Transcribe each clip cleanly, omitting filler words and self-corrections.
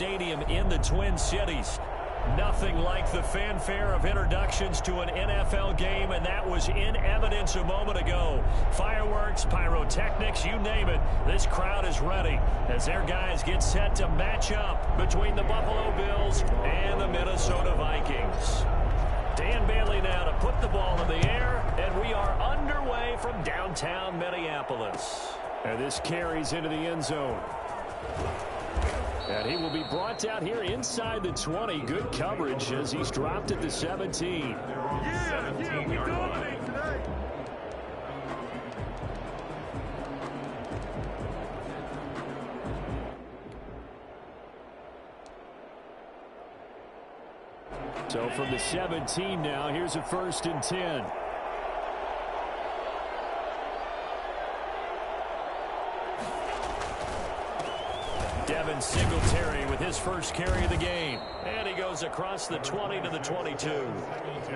stadium in the Twin Cities. Nothing like the fanfare of introductions to an NFL game, and that was in evidence a moment ago. Fireworks, pyrotechnics, you name it. This crowd is ready as their guys get set to match up between the Buffalo Bills and the Minnesota Vikings. Dan Bailey now to put the ball in the air, and we are underway from downtown Minneapolis. And this carries into the end zone. And he will be brought down here inside the 20. Good coverage as he's dropped at the 17. Yeah, we dominate today. So from the 17 now, here's a 1st and 10. Devin Singletary with his first carry of the game. And he goes across the 20 to the 22.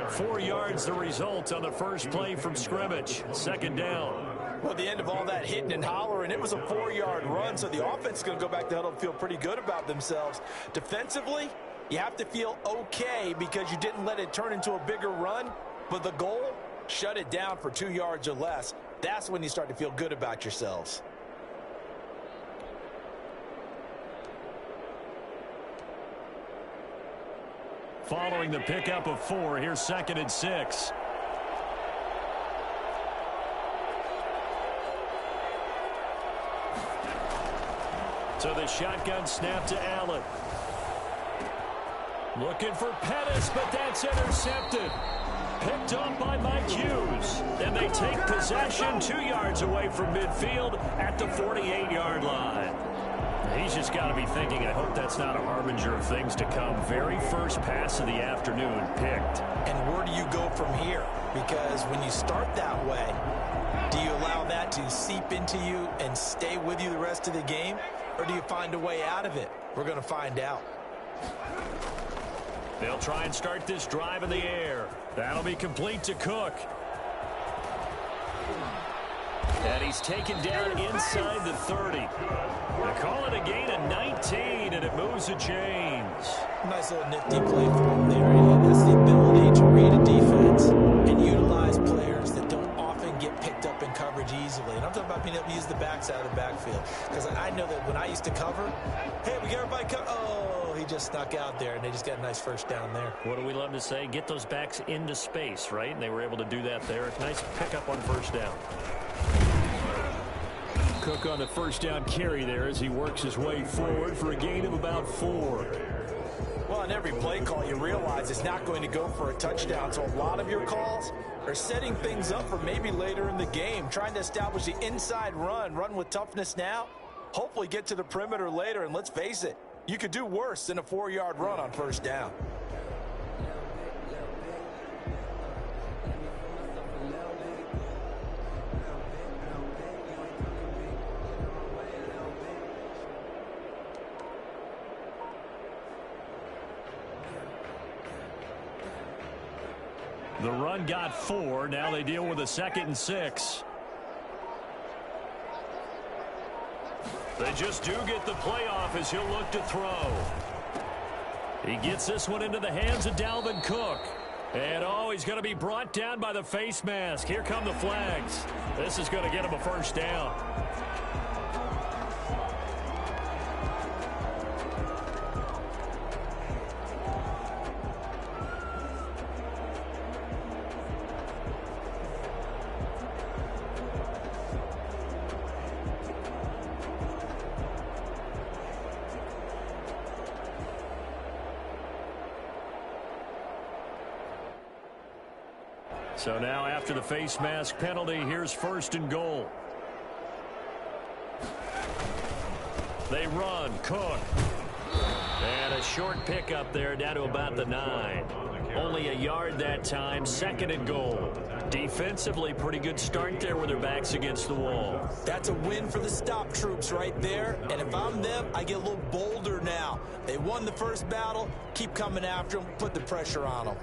4 yards the result on the first play from scrimmage. 2nd down. Well, at the end of all that hitting and hollering, it was a 4-yard run, so the offense is going to go back to the huddle and feel pretty good about themselves. Defensively, you have to feel okay because you didn't let it turn into a bigger run, but the goal, shut it down for 2 yards or less. That's when you start to feel good about yourselves. Following the pickup of 4, here's 2nd and 6. So the shotgun snap to Allen. Looking for Pettis, but that's intercepted. Picked up by Mike Hughes. And they take possession 2 yards away from midfield at the 48-yard line. He's just got to be thinking, I hope that's not a harbinger of things to come. Very first pass of the afternoon picked. And where do you go from here? Because when you start that way, do you allow that to seep into you and stay with you the rest of the game? Or do you find a way out of it? We're going to find out. They'll try and start this drive in the air. That'll be complete to Cook. And he's taken down inside the 30. They call it a gain of 19, and it moves the chains. Nice little nifty play for him there. He has the ability to read a defense and utilize players that don't often get picked up in coverage easily. And I'm talking about being able to use the backs out of the backfield. Because I know that when I used to cover, hey, we got everybody cover. Oh, he just snuck out there, and they just got a nice first down there. What do we love to say? Get those backs into space, right? And they were able to do that there. Nice pickup on first down. Cook on the first down carry there as he works his way forward for a gain of about 4. Well, on every play call, you realize it's not going to go for a touchdown. So a lot of your calls are setting things up for maybe later in the game, trying to establish the inside run with toughness now, hopefully get to the perimeter later. And let's face it, you could do worse than a 4-yard run on first down. The run got 4. Now they deal with a 2nd and 6. They just do get the playoff as he'll look to throw. He gets this one into the hands of Dalvin Cook. And, oh, he's going to be brought down by the face mask. Here come the flags. This is going to get him a first down. So now after the face mask penalty, here's 1st and goal. They run. Cook. And a short pickup there down to about the 9. Only a yard that time. 2nd and goal. Defensively, pretty good start there with their backs against the wall. That's a win for the stop troops right there. And if I'm them, I get a little bolder now. They won the first battle. Keep coming after them. Put the pressure on them.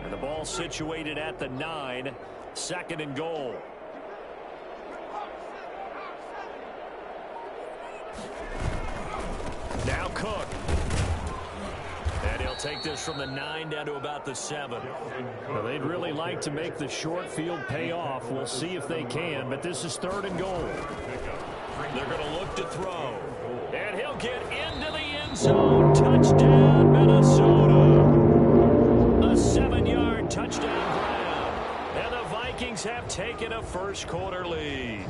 And the ball situated at the 9. 2nd and goal. Now Cook. And he'll take this from the 9 down to about the 7. Well, they'd really like to make the short field pay off. We'll see if they can, but this is 3rd and goal. They're going to look to throw. And he'll get into the end zone. Touchdown, Minnesota. A 7-yard touchdown grab. And the Vikings have taken a first-quarter lead.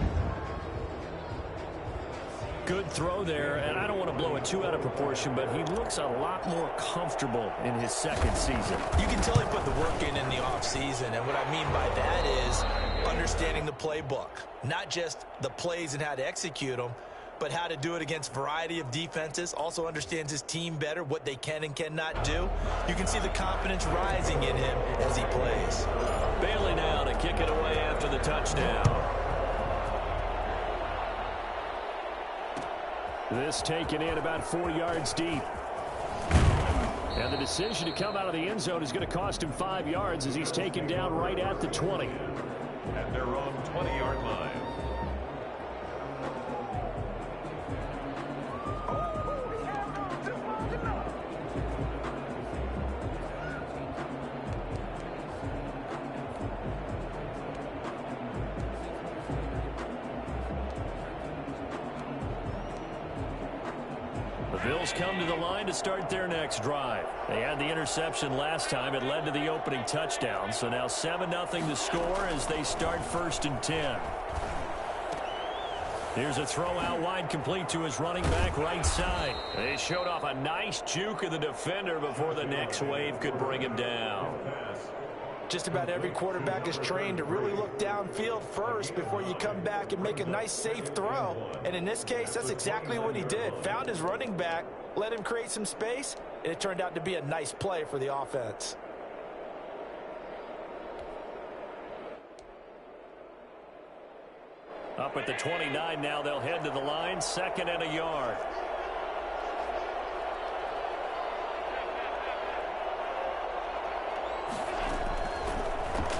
Good throw there, and I don't want to blow it too out of proportion, but he looks a lot more comfortable in his 2nd season. You can tell he put the work in the offseason, and what I mean by that is understanding the playbook. Not just the plays and how to execute them, but how to do it against a variety of defenses. Also understands his team better, what they can and cannot do. You can see the confidence rising in him as he plays. Bailey now to kick it away after the touchdown. This taken in about 4 yards deep. And the decision to come out of the end zone is going to cost him 5 yards as he's taken down right at the 20. At their own 20-yard line. Bills come to the line to start their next drive. They had the interception last time. It led to the opening touchdown. So now 7-0 to score as they start 1st and 10. Here's a throw out wide, complete to his running back right side. They showed off a nice juke of the defender before the next wave could bring him down. Just about every quarterback is trained to really look downfield first before you come back and make a nice, safe throw. And in this case, that's exactly what he did. Found his running back, let him create some space, and it turned out to be a nice play for the offense. Up at the 29 now, they'll head to the line, 2nd and a yard.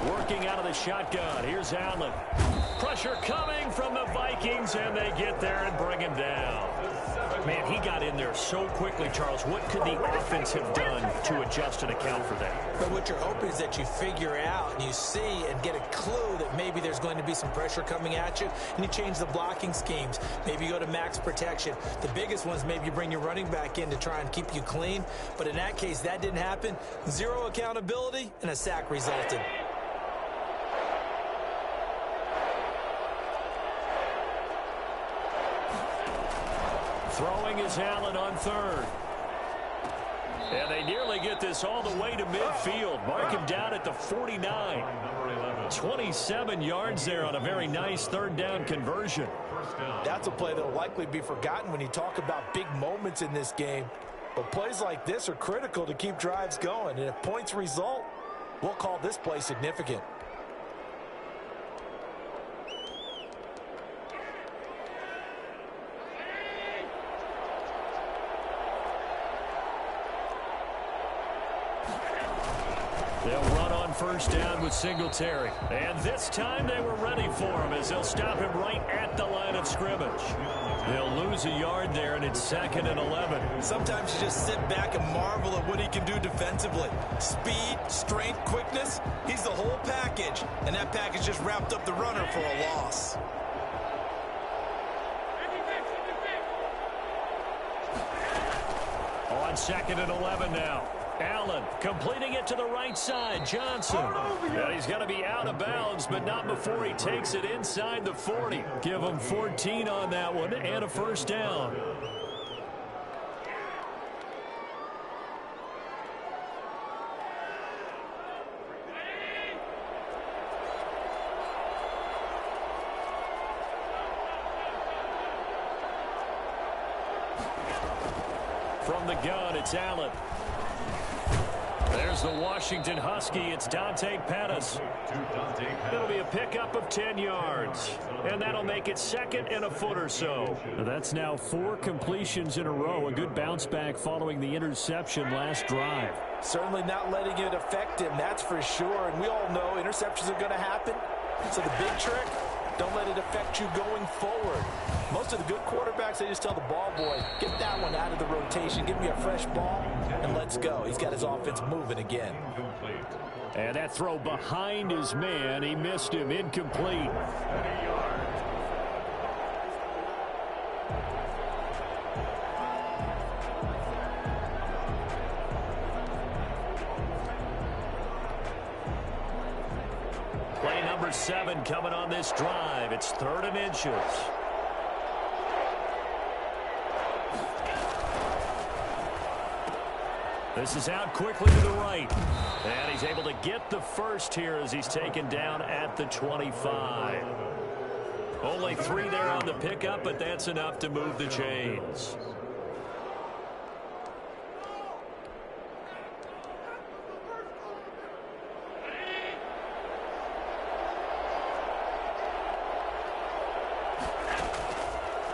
Working out of the shotgun. Here's Allen. Pressure coming from the Vikings, and they get there and bring him down. Man, he got in there so quickly, Charles. What could the offense have done to adjust and account for that? But what you're hoping is that you figure out and you see and get a clue that maybe there's going to be some pressure coming at you, and you change the blocking schemes. Maybe you go to max protection. The biggest ones, maybe you bring your running back in to try and keep you clean. But in that case, that didn't happen. Zero accountability, and a sack resulted. Throwing is Allen on 3rd. And they nearly get this all the way to midfield. Mark him down at the 49. 27 yards there on a very nice 3rd down conversion. That's a play that will likely be forgotten when you talk about big moments in this game. But plays like this are critical to keep drives going. And if points result, we'll call this play significant. They'll run on 1st down with Singletary. And this time they were ready for him as they'll stop him right at the line of scrimmage. They'll lose a yard there, and it's 2nd and 11. Sometimes you just sit back and marvel at what he can do defensively. Speed, strength, quickness, he's the whole package. And that package just wrapped up the runner for a loss. On 2nd and 11 now. Allen completing it to the right side. Johnson. And he's going to be out of bounds, but not before he takes it inside the 40. Give him 14 on that one and a 1st down. From the gun, it's Allen. There's the Washington Husky. It's Dante Pettis. It'll be a pickup of 10 yards. And that'll make it 2nd and a foot or so. That's now 4 completions in a row. A good bounce back following the interception last drive. Certainly not letting it affect him, that's for sure. And we all know interceptions are going to happen. So the big trick, don't let it affect you going forward. Most of the good quarterbacks, they just tell the ball boy, get that one out of the rotation, give me a fresh ball, and let's go. He's got his offense moving again. And that throw behind his man, he missed him, incomplete. Play number 7 coming on this drive. It's 3rd and inches. This is out quickly to the right. And he's able to get the first here as he's taken down at the 25. Only 3 there on the pickup, but that's enough to move the chains.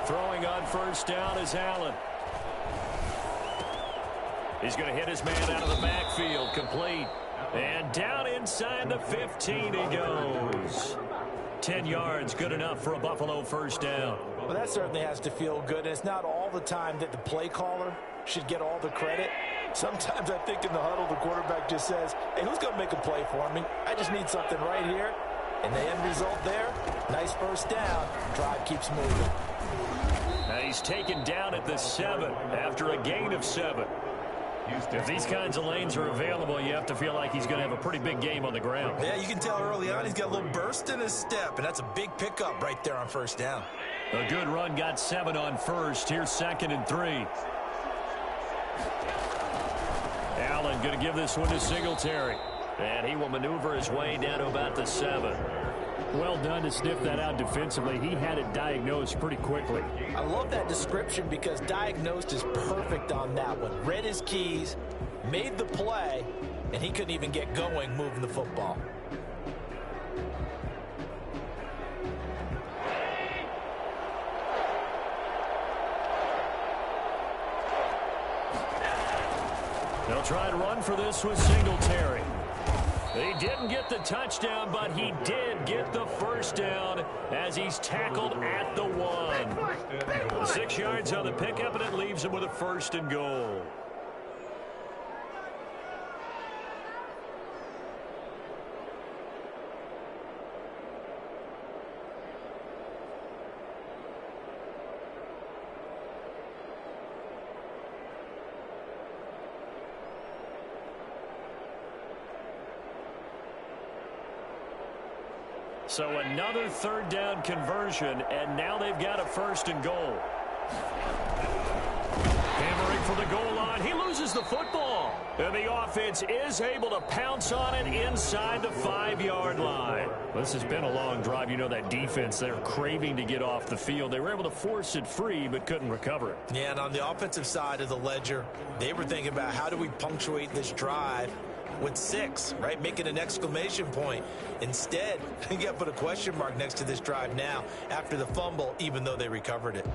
Throwing on first down is Allen. He's going to hit his man out of the backfield, complete. And down inside the 15 he goes. 10 yards, good enough for a Buffalo first down. Well, that certainly has to feel good. And it's not all the time that the play caller should get all the credit. Sometimes I think in the huddle, the quarterback just says, hey, who's going to make a play for me? I just need something right here. And the end result there, nice first down. Drive keeps moving. Now he's taken down at the 7 after a gain of 7. If these kinds of lanes are available, you have to feel like he's going to have a pretty big game on the ground. Yeah, you can tell early on he's got a little burst in his step, and that's a big pickup right there on first down. A good run, got 7 on first. Here's 2nd and 3. Allen going to give this one to Singletary. And he will maneuver his way down to about the 7. Well done to sniff that out defensively. He had it diagnosed pretty quickly. I love that description because diagnosed is perfect on that one. Read his keys, made the play, and he couldn't even get going moving the football. They'll try to run for this with Singletary. He didn't get the touchdown, but he did get the first down as he's tackled at the 1. 6 yards on the pickup, and it leaves him with a 1st and goal. So another 3rd down conversion, and now they've got a 1st and goal. Hammering for the goal line. He loses the football. And the offense is able to pounce on it inside the 5-yard line. This has been a long drive. You know that defense, they're craving to get off the field. They were able to force it free, but couldn't recover it. Yeah, and on the offensive side of the ledger, they were thinking about how do we punctuate this drive with 6, right? Making an exclamation point. Instead, you got to put a question mark next to this drive now after the fumble, even though they recovered it.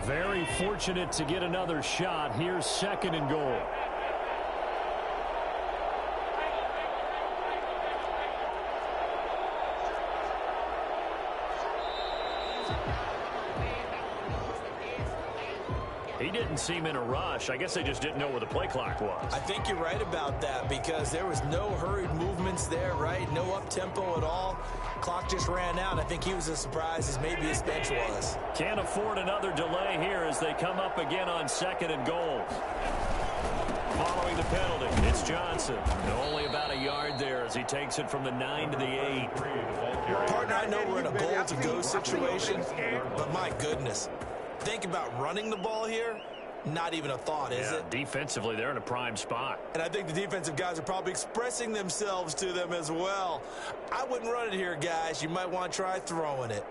Very fortunate to get another shot. Here's 2nd and goal. He didn't seem in a rush. I guess they just didn't know where the play clock was. I think you're right about that because there was no hurried movements there, right? No up-tempo at all. Clock just ran out. I think he was as surprised as maybe his bench was. Can't afford another delay here as they come up again on 2nd and goal. Following the penalty, it's Johnson. Only about a yard there as he takes it from the 9 to the 8. Partner, I know we're in a goal-to-go situation, but my goodness. Think about running the ball here. Not even a thought, is it? Defensively, they're in a prime spot. And I think the defensive guys are probably expressing themselves to them as well. I wouldn't run it here, guys. You might want to try throwing it.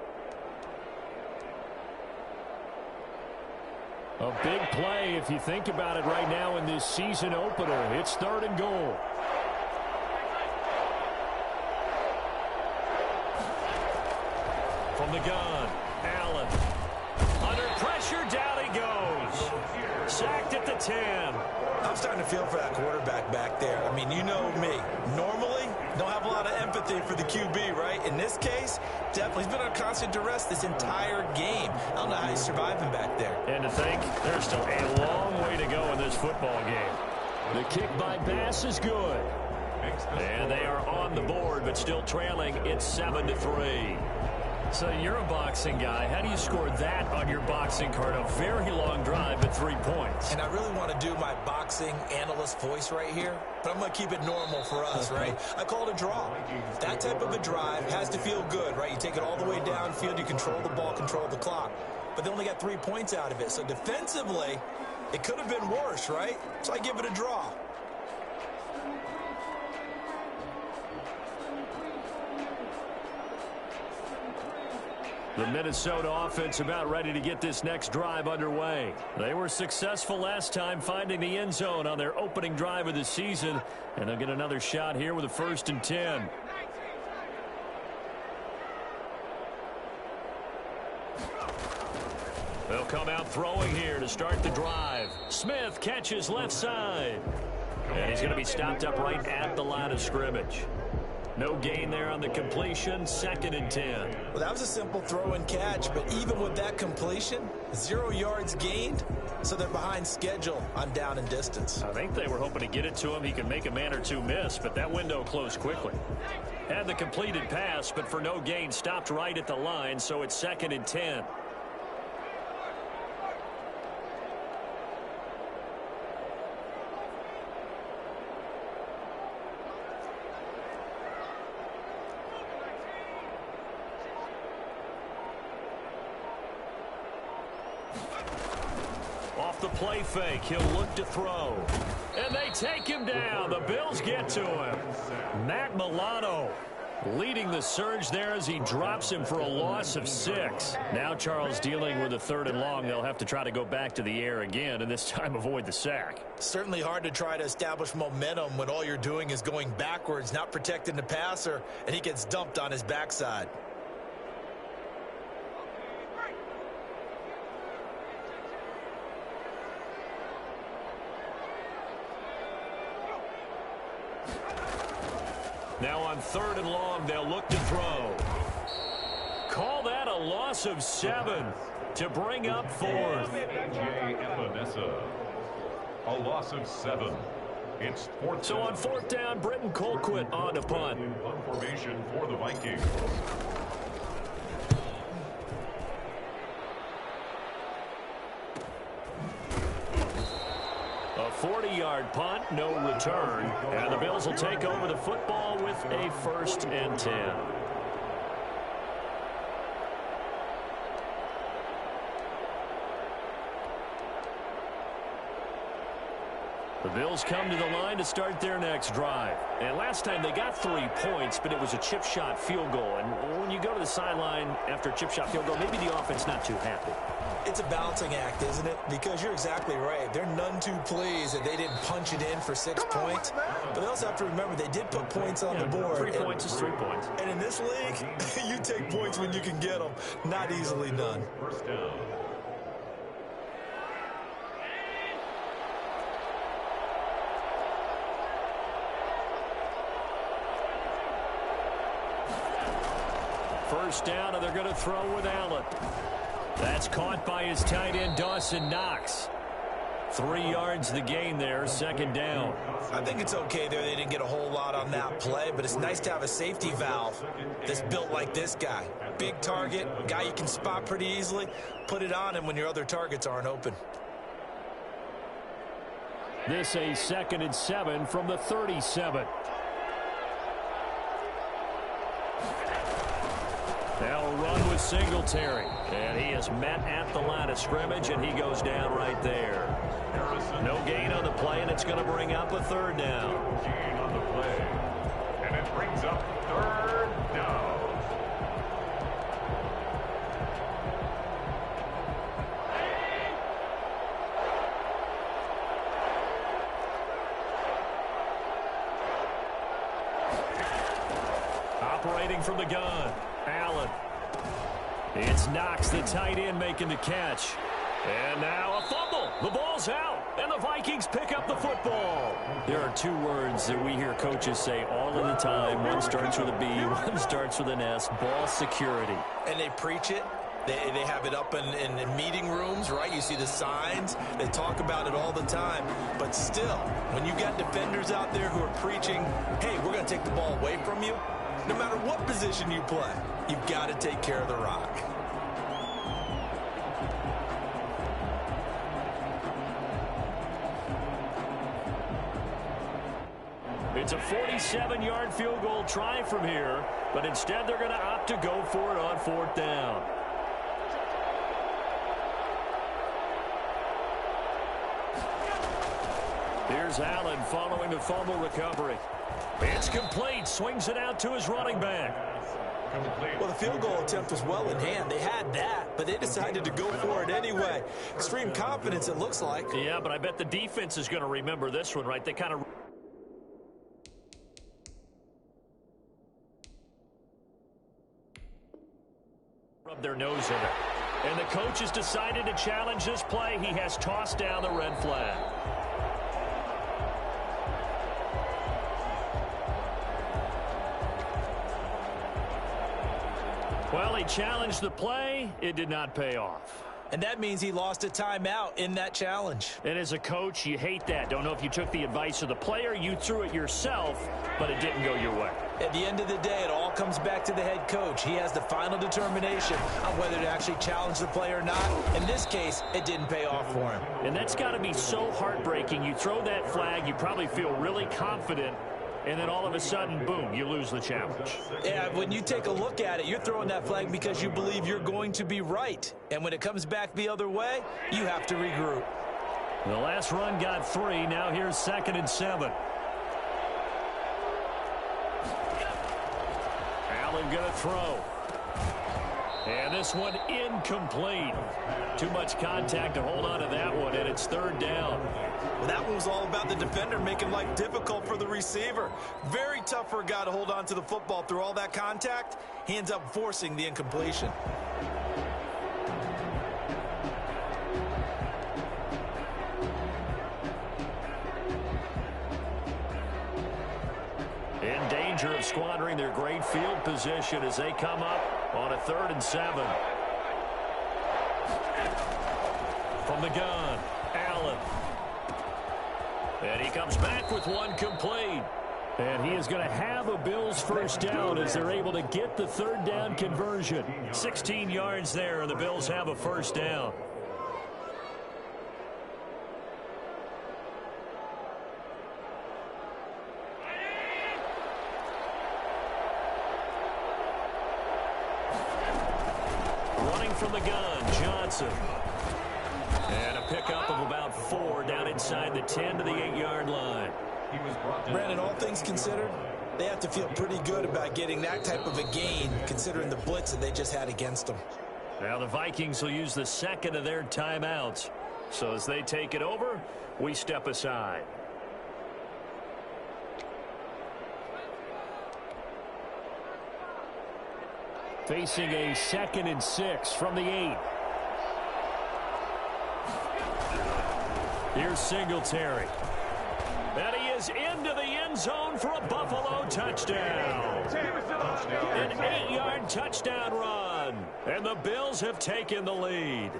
A big play if you think about it right now in this season opener. It's 3rd and goal. From the gun, Allen. Under pressure, down he goes. Sacked at the 10. I'm starting to feel for that quarterback back there. I mean, you know me. Normally, don't have a lot of empathy for the QB, right? In this case, definitely. He's been on constant duress this entire game. I don't know how he's surviving back there. And to think, there's still a long way to go in this football game. The kick by Bass is good. And they are on the board, but still trailing. It's 7-3. So you're a boxing guy. How do you score that on your boxing card? A very long drive at 3 points. And I really want to do my boxing analyst voice right here, but I'm going to keep it normal for us, right? I call it a draw. That type of a drive has to feel good, right? You take it all the way downfield, you control the ball, control the clock. But they only got 3 points out of it. So defensively, it could have been worse, right? So I give it a draw. The Minnesota offense about ready to get this next drive underway. They were successful last time finding the end zone on their opening drive of the season, and they'll get another shot here with a 1st and 10. They'll come out throwing here to start the drive. Smith catches left side, and he's going to be stopped up right at the line of scrimmage. No gain there on the completion, 2nd and 10. Well, that was a simple throw and catch, but even with that completion, 0 yards gained, so they're behind schedule on down and distance. I think they were hoping to get it to him. He could make a man or two miss, but that window closed quickly. Had the completed pass, but for no gain, stopped right at the line, so it's 2nd and 10. Off the play fake, he'll look to throw. And they take him down. The Bills get to him. Matt Milano leading the surge there as he drops him for a loss of 6. Now Charles dealing with a 3rd and long. They'll have to try to go back to the air again, and this time avoid the sack. Certainly hard to try to establish momentum when all you're doing is going backwards, not protecting the passer, and he gets dumped on his backside. Now on 3rd and long, they'll look to throw. Call that a loss of 7 to bring up 4th. A loss of 7. It's 4th. So on 4th down, Britton Colquitt on to punt. Formation for the Vikings. A 40-yard punt, no return. And the Bills will take over the football with a 1st and 10. The Bills come to the line to start their next drive. And last time they got 3 points, but it was a chip shot field goal. And when you go to the sideline after a chip shot field goal, maybe the offense not too happy. It's a balancing act, isn't it? Because you're exactly right. They're none too pleased that they didn't punch it in for 6 points. But they also have to remember they did put points on the board. 3 points is 3 points. And in this league, you take points when you can get them. Not easily done. 1st down. First down, and they're going to throw with Allen. That's caught by his tight end, Dawson Knox. 3 yards the gain there, 2nd down. I think it's okay there. They didn't get a whole lot on that play, but it's nice to have a safety valve that's built like this guy. Big target, guy you can spot pretty easily. Put it on him when your other targets aren't open. This a 2nd and 7 from the 37. Now a run with Singletary. And he is met at the line of scrimmage, and he goes down right there. No gain on the play, and it's going to bring up a 3rd down. Gain on the play. And it brings up 3rd down. Operating from the gun, Allen. It's Knox, the tight end, making the catch. And now a fumble. The ball's out, and the Vikings pick up the football. There are two words that we hear coaches say all of the time. One starts with a B, one starts with an S, ball security. And they preach it. They have it up in meeting rooms, right? You see the signs. They talk about it all the time. But still, when you got defenders out there who are preaching, hey, we're going to take the ball away from you, no matter what position you play, you've got to take care of the rock. It's a 47-yard field goal try from here, but instead they're going to opt to go for it on 4th down. Here's Allen following the fumble recovery. It's complete. Swings it out to his running back. Well, the field goal attempt was well in hand. They had that, but they decided to go for it anyway. Extreme confidence, it looks like. Yeah, but I bet the defense is going to remember this one, right? They kind of... rub their nose in it. And the coach has decided to challenge this play. He has tossed down the red flag. Well, he challenged the play. It did not pay off. And that means he lost a timeout in that challenge. And as a coach, you hate that. Don't know if you took the advice of the player, you threw it yourself, but it didn't go your way. At the end of the day, it all comes back to the head coach. He has the final determination on whether to actually challenge the play or not. In this case, it didn't pay off for him. And that's got to be so heartbreaking. You throw that flag, you probably feel really confident, and then all of a sudden, boom, you lose the challenge. Yeah, when you take a look at it, you're throwing that flag because you believe you're going to be right. And when it comes back the other way, you have to regroup. The last run got 3. Now here's 2nd and 7. Allen going to throw. And this one incomplete. Too much contact to hold on to that one, and it's 3rd down. Well, that one was all about the defender making life difficult for the receiver. Very tough for a guy to hold on to the football through all that contact. He ends up forcing the incompletion. In danger of squandering their great field position as they come up on a 3rd and 7. From the gun, Allen. And he comes back with one complete. And he is going to have a Bills first down as they're able to get the 3rd down conversion. 16 yards there, and the Bills have a first down. Running from the gun, Johnson. And a pickup of about 4 down inside the 10 to the 8-yard line. Brandon, all things considered, they have to feel pretty good about getting that type of a gain, considering the blitz that they just had against them. Now the Vikings will use the 2nd of their timeouts. So as they take it over, we step aside. Facing a 2nd and 6 from the 8. Here's Singletary. And he is into the end zone for a Buffalo touchdown. An 8-yard touchdown run. And the Bills have taken the lead.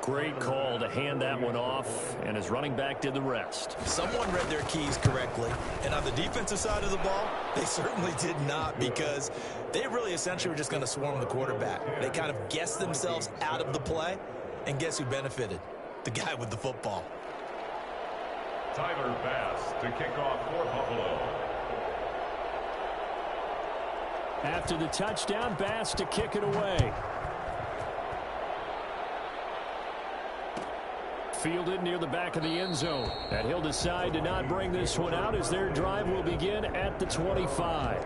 Great call to hand that one off, and his running back did the rest. Someone read their keys correctly, and on the defensive side of the ball, they certainly did not, because they really essentially were just going to swarm the quarterback. They kind of guessed themselves out of the play, and guess who benefited? The guy with the football. Tyler Bass to kick off for Buffalo. After the touchdown, Bass to kick it away. Fielded near the back of the end zone. And he'll decide to not bring this one out as their drive will begin at the 25.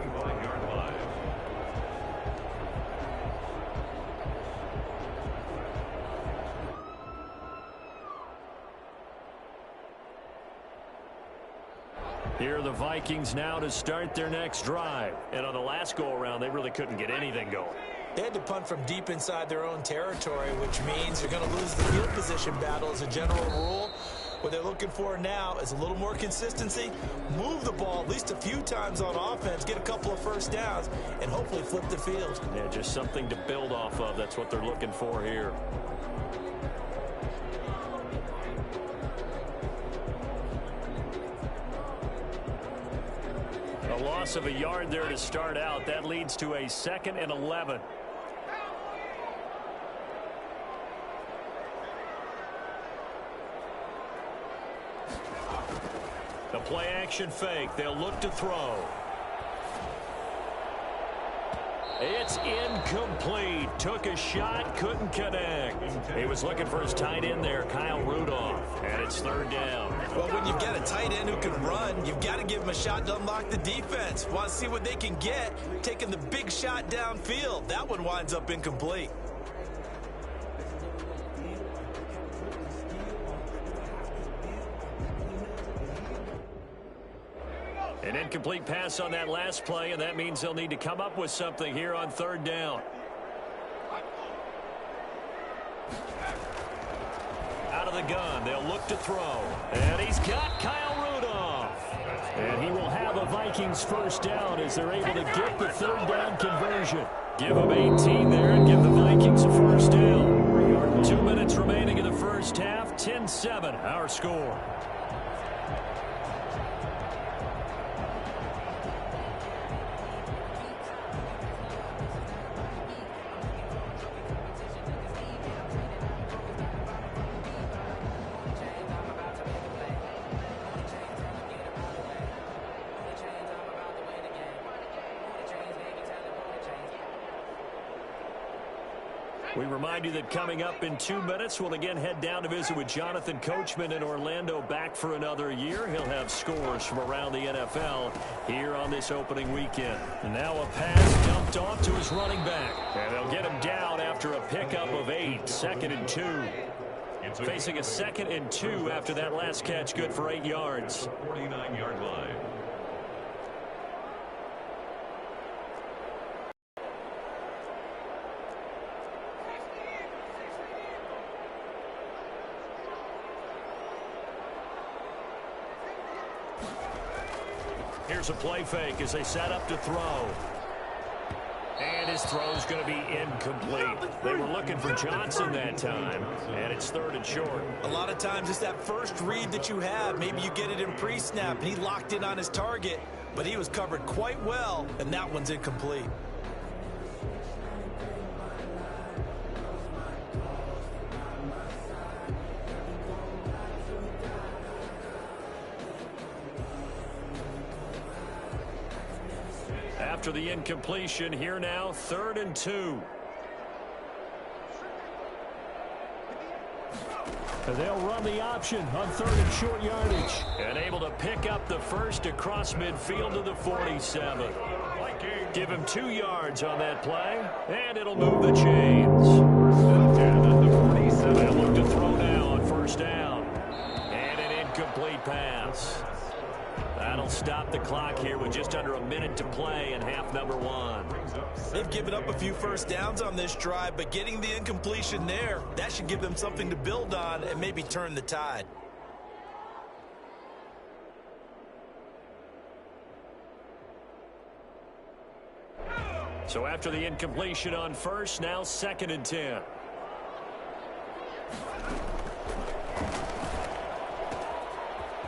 Here are the Vikings now to start their next drive. And on the last go-around, they really couldn't get anything going. They had to punt from deep inside their own territory, which means you're going to lose the field position battle as a general rule. What they're looking for now is a little more consistency, move the ball at least a few times on offense, get a couple of first downs, and hopefully flip the field. Yeah, just something to build off of. That's what they're looking for here. A loss of a yard there to start out. That leads to a 2nd and 11. The play action fake. They'll look to throw. It's incomplete. Took a shot, couldn't connect. He was looking for his tight end there, Kyle Rudolph, and it's 3rd down. Well, when you've got a tight end who can run, you've got to give him a shot to unlock the defense. Want to see what they can get, taking the big shot downfield. That one winds up incomplete. An incomplete pass on that last play, and that means they'll need to come up with something here on 3rd down. Out of the gun, they'll look to throw. And he's got Kyle Rudolph. And he will have a Vikings first down as they're able to get the 3rd down conversion. Give them 18 there and give the Vikings a first down. 2 minutes remaining in the first half, 10-7 our score. We remind you that coming up in 2 minutes, we'll again head down to visit with Jonathan Coachman in Orlando, back for another year. He'll have scores from around the NFL here on this opening weekend. And now a pass dumped off to his running back. And they'll get him down after a pickup of 8, 2nd and 2. Facing a 2nd and 2 after that last catch, good for 8 yards. 49-yard line. Here's a play fake as they set up to throw. And his throw's going to be incomplete. They were looking for Johnson that time, and it's 3rd and short. A lot of times it's that first read that you have. Maybe you get it in pre-snap, and he locked in on his target, but he was covered quite well, and that one's incomplete. After the incompletion, here now, 3rd and 2. And they'll run the option on 3rd and short yardage. And able to pick up the first across midfield to the 47. Give him 2 yards on that play, and it'll move the chains. And the 47. They'll look to throw now on 1st down. And an incomplete pass. That'll stop the clock here with just under a minute to play in half number 1. They've given up a few first downs on this drive, but getting the incompletion there, that should give them something to build on and maybe turn the tide. So after the incompletion on 1st, now 2nd and 10.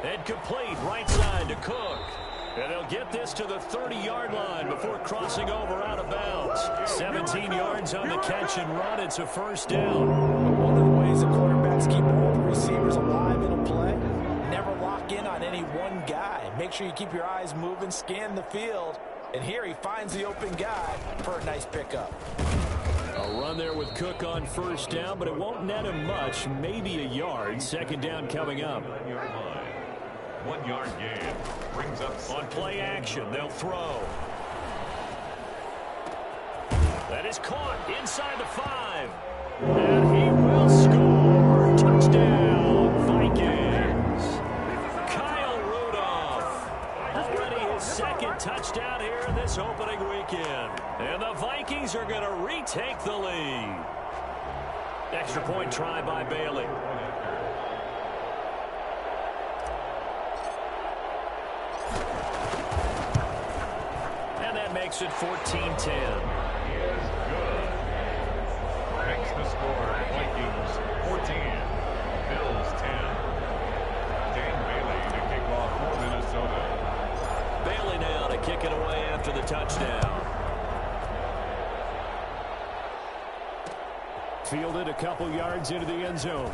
Incomplete, right side to Cook. And they'll get this to the 30-yard line before crossing over out of bounds. 17 yards on the catch and run. It's a first down. One of the ways the quarterbacks keep all the receivers alive in a play, never lock in on any one guy. Make sure you keep your eyes moving, scan the field. And here he finds the open guy for a nice pickup. A run there with Cook on 1st down, but it won't net him much, maybe a yard. 2nd down coming up. 1 yard gain brings up on play action. They'll throw. That is caught inside the 5. And he will score. Touchdown, Vikings. Kyle Rudolph. Already his 2nd touchdown here in this opening weekend. And the Vikings are going to retake the lead. Extra point try by Bailey. And that makes it 14-10. Makes the score. Vikings 14, Bills 10. Dan Bailey to kick off for Minnesota. Bailey now to kick it away after the touchdown. Fielded a couple yards into the end zone.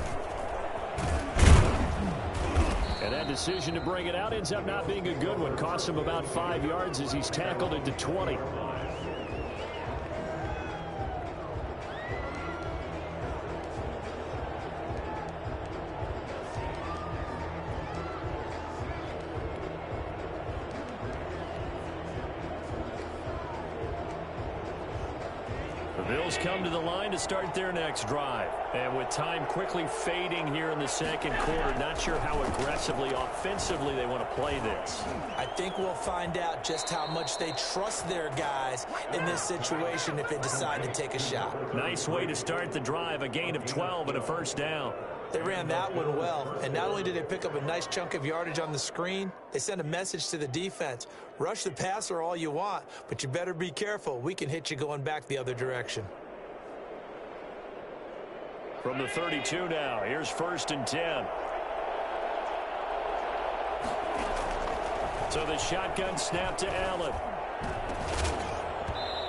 And that decision to bring it out ends up not being a good one. Costs him about 5 yards as he's tackled into 20. The Bills come to the line to start their next drive. And with time quickly fading here in the second quarter, not sure how aggressively, offensively they want to play this. I think we'll find out just how much they trust their guys in this situation if they decide to take a shot. Nice way to start the drive, a gain of 12 and a first down. They ran that one well, and not only did they pick up a nice chunk of yardage on the screen, they sent a message to the defense. Rush the passer all you want, but you better be careful. We can hit you going back the other direction. From the 32 now, here's 1st and 10. So the shotgun snap to Allen.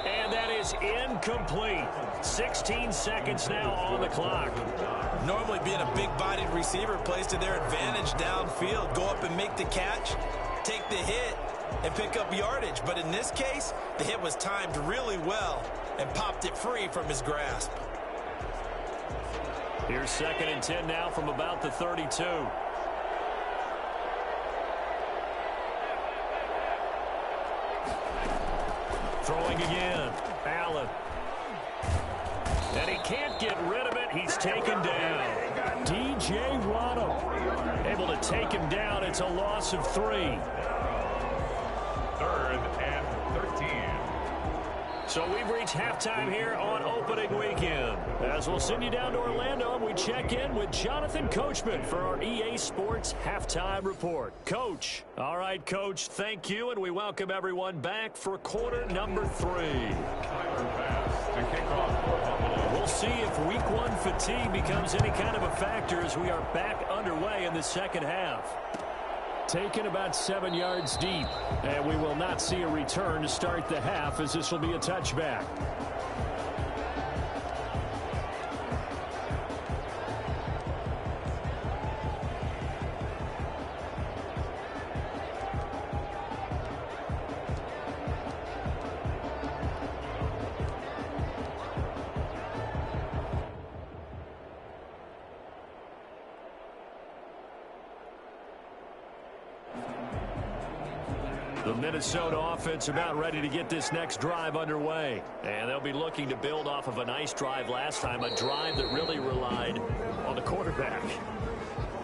And that is incomplete. 16 seconds now on the clock. Normally being a big-bodied receiver plays to their advantage downfield. Go up and make the catch, take the hit, and pick up yardage. But in this case, the hit was timed really well and popped it free from his grasp. Here's 2nd and 10 now from about the 32. Throwing again. Allen. And he can't get rid of it. He's taken down. D.J. Waddle able to take him down. It's a loss of 3. 3rd and 13. So we've reached halftime here on opening weekend. As we'll send you down to Orlando, and we check in with Jonathan Coachman for our EA Sports Halftime Report. Coach. All right, Coach, thank you, and we welcome everyone back for quarter number 3. Tyler Bass to kick off for Buffalo. We'll see if week 1 fatigue becomes any kind of a factor as we are back underway in the second half. Taken about 7 yards deep, and we will not see a return to start the half as this will be a touchback. The Minnesota offense about ready to get this next drive underway. And they'll be looking to build off of a nice drive last time, a drive that really relied on the quarterback.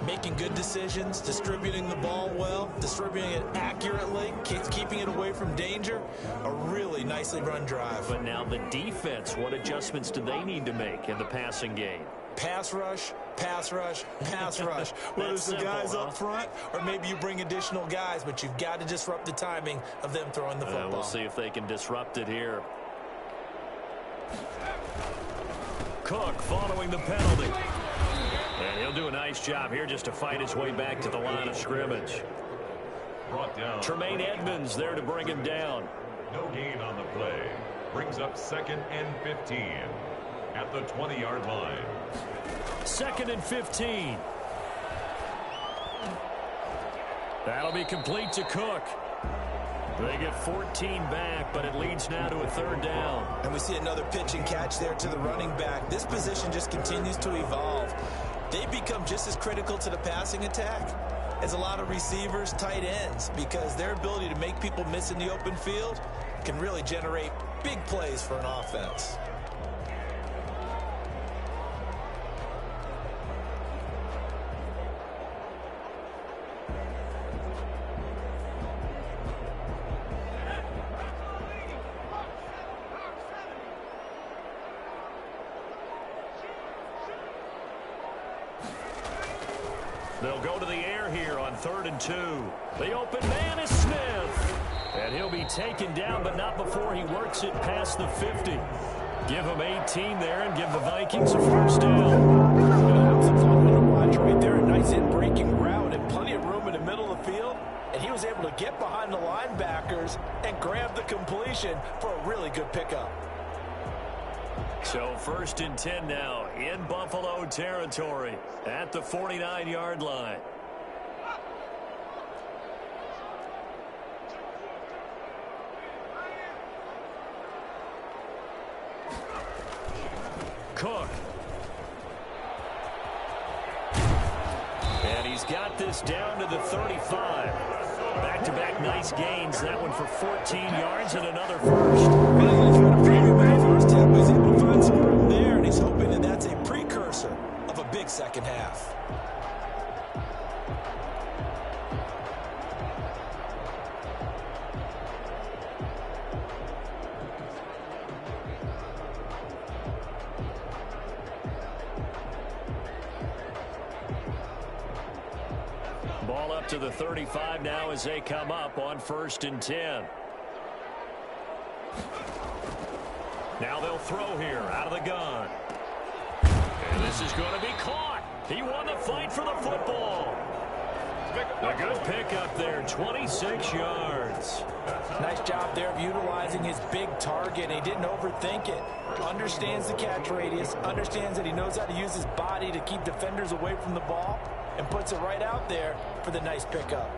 Making good decisions, distributing the ball well, distributing it accurately, keeping it away from danger. A really nicely run drive. But now the defense, what adjustments do they need to make in the passing game? Pass rush, pass rush, pass rush. Whether it's the guys up front or maybe you bring additional guys, but you've got to disrupt the timing of them throwing the football. We'll see if they can disrupt it here. Cook following the penalty. And he'll do a nice job here just to fight his way back to the line of scrimmage. Brought down. Tremaine Edmonds there to bring him down. No gain on the play. Brings up 2nd and 15 at the 20-yard line. 2nd and 15. That'll be complete to Cook. They get 14 back, but it leads now to a 3rd down. And we see another pitch and catch there to the running back. This position just continues to evolve. They become just as critical to the passing attack as a lot of receivers, tight ends, because their ability to make people miss in the open field can really generate big plays for an offense. They'll go to the air here on 3rd and 2. The open man is Smith. And he'll be taken down, but not before he works it past the 50. Give him 18 there and give the Vikings a first down. That was a fun one to watch right there. A nice in-breaking route and plenty of room in the middle of the field. And he was able to get behind the linebackers and grab the completion for a really good pickup. So 1st and 10 now in Buffalo territory at the 49-yard line. Cook. And he's got this down to the 35. Back-to-back nice gains. That one for 14 yards and another first. Really, he's got a pretty big first half, but he's able to find some room there, and he's hoping that that's a precursor of a big second half. Ball up to the 35 now as they come up on 1st and 10. Now they'll throw here out of the gun. And this is going to be caught. He won the fight for the football. A good pickup there, 26 yards. Nice job there of utilizing his big target. He didn't overthink it. Understands the catch radius. Understands that he knows how to use his body to keep defenders away from the ball. And puts it right out there for the nice pickup.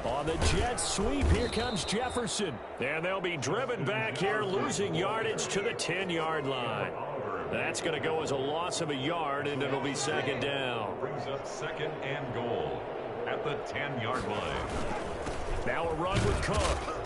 On the jet sweep, here comes Jefferson. And they'll be driven back here, losing yardage to the 10-yard line. That's going to go as a loss of a yard, and it'll be 2nd down. Brings up 2nd and goal at the 10-yard line. Now a run with Cook.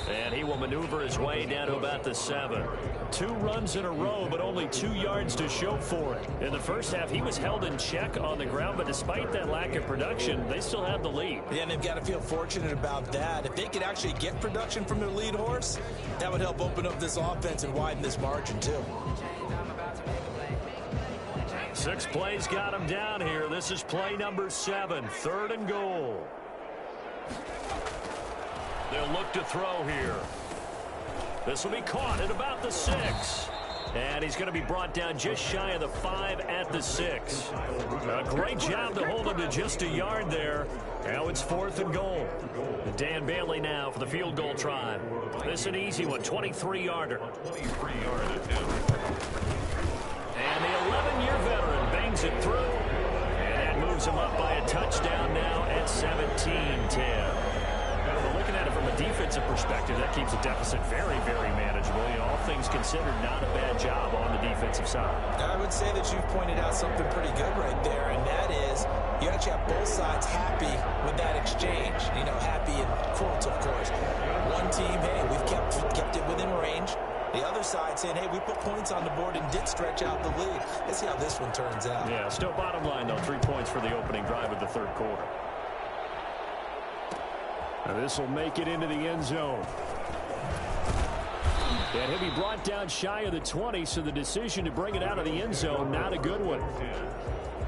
And he will maneuver his way down to about the 7. 2 runs in a row, but only 2 yards to show for it. In the first half, he was held in check on the ground, but despite that lack of production, they still have the lead. Yeah, and they've got to feel fortunate about that. If they could actually get production from their lead horse, that would help open up this offense and widen this margin, too. 6 plays got him down here. This is play number 7, 3rd and goal. They'll look to throw here. This will be caught at about the 6. And he's going to be brought down just shy of the 5 at the 6. A great job to hold him to just a yard there. Now it's 4th and goal. Dan Bailey now for the field goal try. This is an easy one, 23-yarder. 23-yard attempt. And the 11-year veteran bangs it through. And that moves him up by a touchdown now at 17-10. Looking at it from a defensive perspective, that keeps the deficit very, very manageable. You know, all things considered, not a bad job on the defensive side. I would say that you've pointed out something pretty good right there, and that is you actually have both sides happy with that exchange. You know, happy in quotes, of course. One team, hey, we've kept it within range. The other side saying, hey, we put points on the board and did stretch out the lead. Let's see how this one turns out. Yeah, still bottom line, though, 3 points for the opening drive of the 3rd quarter. Now this will make it into the end zone. And he'll be brought down shy of the 20, so the decision to bring it out of the end zone, not a good one.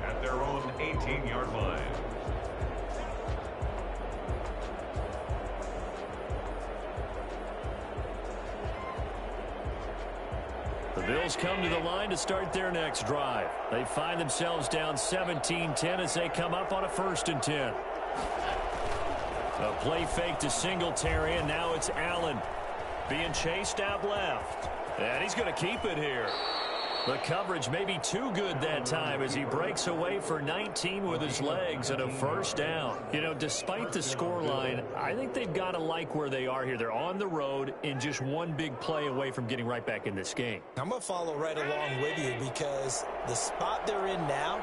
At their own 18-yard line. The Bills come to the line to start their next drive. They find themselves down 17-10 as they come up on a 1st and 10. A play fake to Singletary, and now it's Allen being chased out left. And he's going to keep it here. The coverage may be too good that time as he breaks away for 19 with his legs and a 1st down. You know, despite the scoreline, I think they've got to like where they are here. They're on the road and just one big play away from getting right back in this game. I'm going to follow right along with you because the spot they're in now,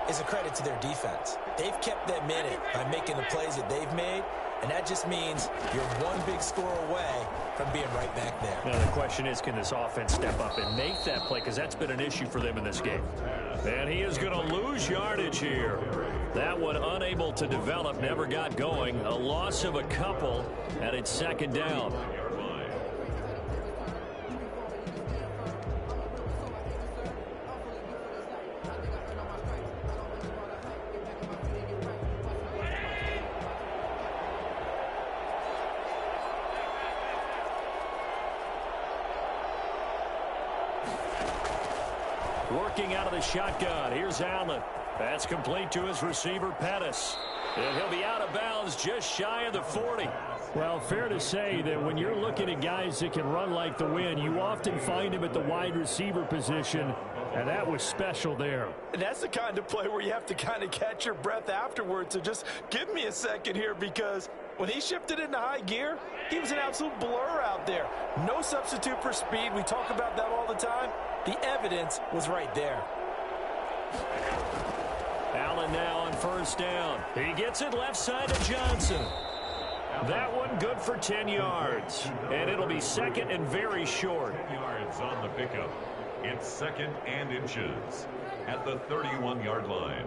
is a credit to their defense. They've kept them in it by making the plays that they've made, and that just means you're one big score away from being right back there. Now the question is, can this offense step up and make that play? Because that's been an issue for them in this game. And he is going to lose yardage here. That one unable to develop, never got going. A loss of a couple, and it's second down. Working out of the shotgun. Here's Allen. That's complete to his receiver, Pettis. And he'll be out of bounds just shy of the 40. Well, fair to say that when you're looking at guys that can run like the wind, you often find him at the wide receiver position, and that was special there. And that's the kind of play where you have to kind of catch your breath afterwards. So just give me a second here, because when he shifted into high gear, he was an absolute blur out there. No substitute for speed. We talk about that all the time. The evidence was right there. Allen now on first down. He gets it left side to Johnson. That one good for 10 yards. And it'll be second and very short. Yards on the pickup. It's second and inches at the 31-yard line.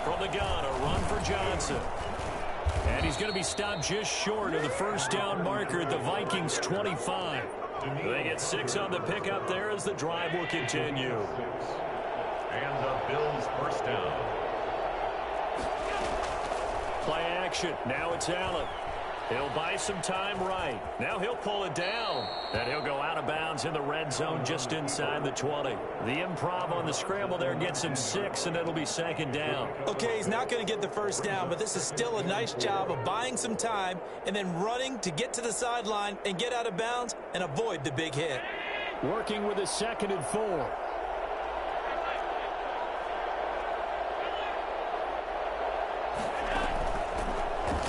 From the gun, a run for Johnson. And he's going to be stopped just short of the first down marker at the Vikings 25. They get 6 on the pickup there as the drive will continue. And the Bills first down. Play action. Now it's Allen. He'll buy some time right. Now he'll pull it down. And he'll go out of bounds in the red zone just inside the 20. The improv on the scramble there gets him 6, and it'll be second down. Okay, he's not going to get the first down, but this is still a nice job of buying some time and then running to get to the sideline and get out of bounds and avoid the big hit. Working with a 2nd and 4.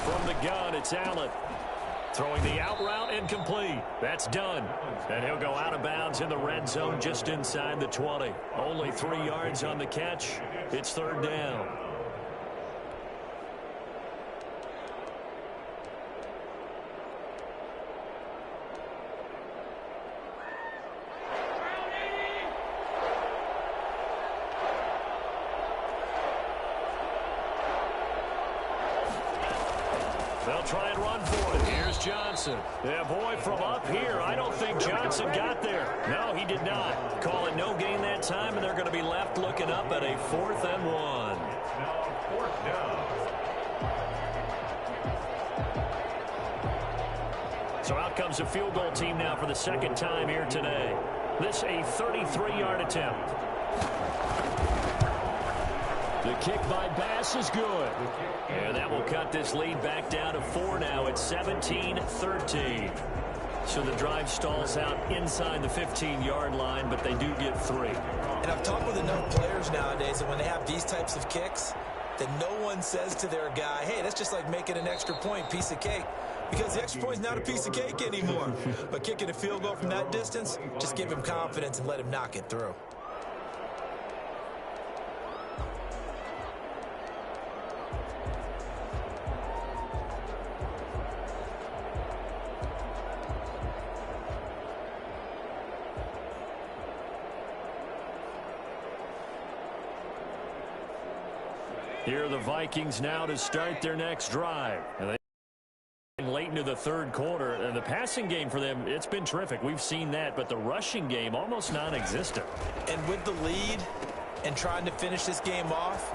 From the gun, it's Allen. Throwing the out route incomplete. That's done. And he'll go out of bounds in the red zone just inside the 20. Only 3 yards on the catch. It's third down. They'll try and run for it. Here's Johnson. Yeah, boy, from up here, I don't think Johnson got there. No, he did not. Call it no gain that time, and they're going to be left looking up at a 4th and 1. Now fourth down. So out comes the field goal team now for the second time here today. This a 33-yard attempt. The kick by Bass is good. And that will cut this lead back down to 4 now. It's 17-13. So the drive stalls out inside the 15-yard line, but they do get 3. And I've talked with enough players nowadays that when they have these types of kicks, that no one says to their guy, hey, that's just like making an extra point, piece of cake. Because the extra point is not a piece of cake anymore. But kicking a field goal from that distance, just give him confidence and let him knock it through. Here are the Vikings now to start their next drive. And they late into the third quarter, and the passing game for them, it's been terrific. We've seen that, but the rushing game almost non-existent. And with the lead and trying to finish this game off,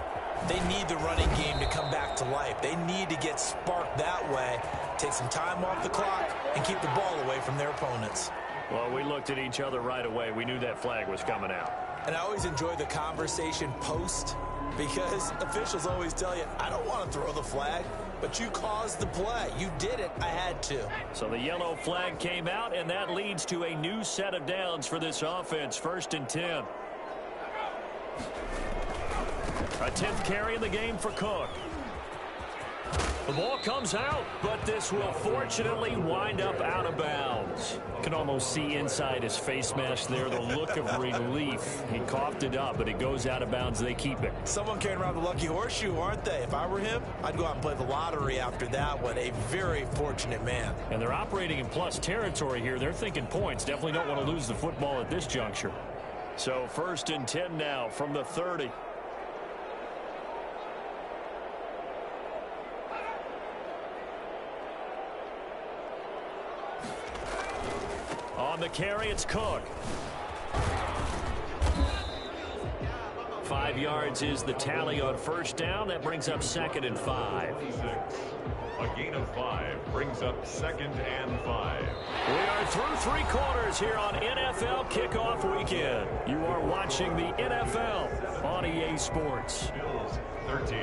they need the running game to come back to life. They need to get sparked that way, take some time off the clock, and keep the ball away from their opponents. Well, we looked at each other right away. We knew that flag was coming out. And I always enjoy the conversation post, because officials always tell you, I don't want to throw the flag, but you caused the play. You did it. I had to. So the yellow flag came out, and that leads to a new set of downs for this offense. 1st and 10. A 10th carry in the game for Cook. The ball comes out, but this will fortunately wind up out of bounds. Can almost see inside his face mask there the look of relief. He coughed it up, but it goes out of bounds. They keep it. Someone carrying around the lucky horseshoe, aren't they? If I were him, I'd go out and play the lottery after that one. A very fortunate man. And they're operating in plus territory here. They're thinking points. Definitely don't want to lose the football at this juncture. So 1st and 10 now from the 30. On the carry, it's Cook. 5 yards is the tally on 1st down. That brings up 2nd and 5. A gain of 5 brings up 2nd and 5. We are through 3 quarters here on NFL Kickoff Weekend. You are watching the NFL on EA Sports. Bills 13.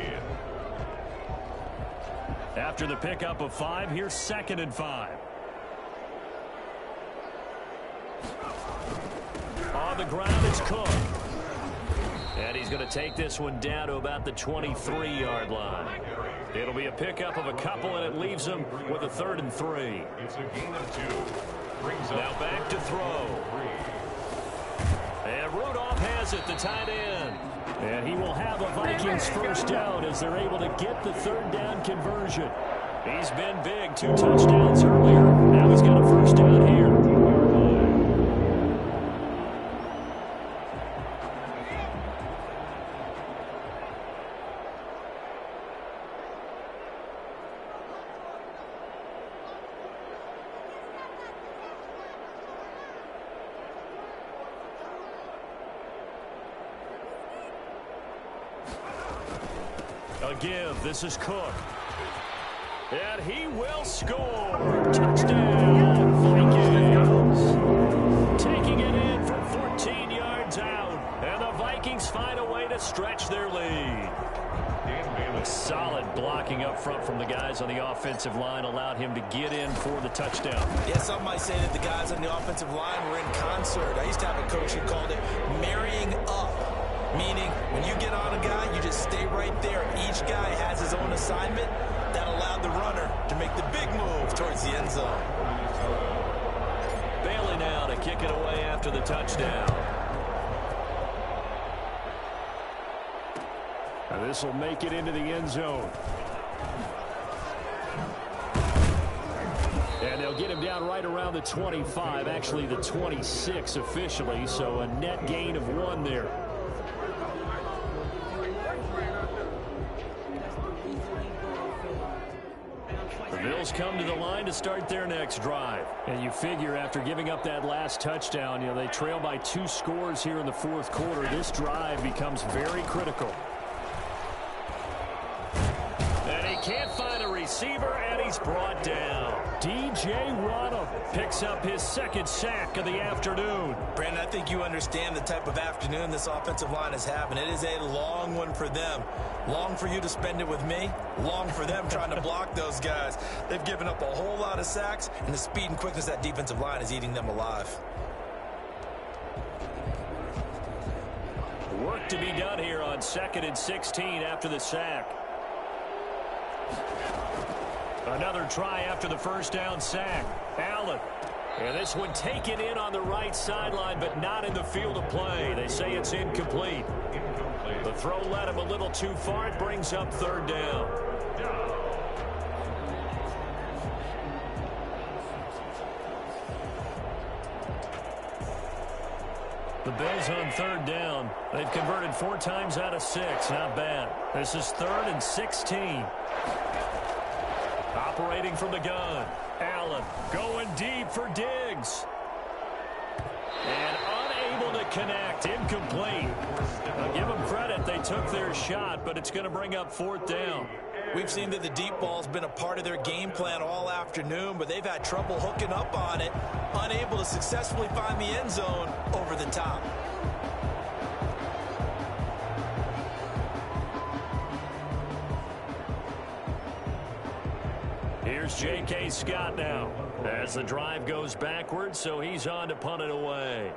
After the pickup of 5, here's 2nd and 5. On the ground, it's Cook. And he's going to take this one down to about the 23-yard line. It'll be a pickup of a couple, and it leaves him with a 3rd and 3. It's a gain of 2. Brings up Now back to throw. 3. And Rudolph has it, the tight end. And he will have a Vikings 1st down as they're able to get the 3rd down conversion. He's been big, 2 touchdowns earlier. Now he's got a 1st down here. A give. This is Cook. And he will score. Touchdown, Vikings. Taking it in from 14 yards out. And the Vikings find a way to stretch their lead. Solid blocking up front from the guys on the offensive line allowed him to get in for the touchdown. Yeah, some might say that the guys on the offensive line were in concert. I used to have a coach who called it marrying up. Meaning, when you get on a guy, you just stay right there. Each guy has his own assignment. That allowed the runner to make the big move towards the end zone. Bailey now to kick it away after the touchdown. And this will make it into the end zone. And they'll get him down right around the 25, actually the 26 officially, so a net gain of 1 there. Bills come to the line to start their next drive. And you figure after giving up that last touchdown, you know, they trail by 2 scores here in the 4th quarter. This drive becomes very critical. And he can't find a receiver, and he's brought down. DJ Rodham picks up his 2nd sack of the afternoon. Brandon, I think you understand the type of afternoon this offensive line is having. It is a long one for them. Long for you to spend it with me. Long for them trying to block those guys. They've given up a whole lot of sacks, and the speed and quickness of that defensive line is eating them alive. Work to be done here on 2nd and 16 after the sack. Another try after the 1st down sack. Allen. And this one taken in on the right sideline, but not in the field of play. They say it's incomplete. The throw led him a little too far. It brings up 3rd down. The Bills on 3rd down. They've converted 4 times out of 6. Not bad. This is 3rd and 16. Operating from the gun. Allen going deep for Diggs. And unable to connect. Incomplete. I'll give them credit. They took their shot, but it's going to bring up 4th down. We've seen that the deep ball's been a part of their game plan all afternoon, but they've had trouble hooking up on it. Unable to successfully find the end zone over the top. Here's J.K. Scott now as the drive goes backwards, so he's on to punt it away.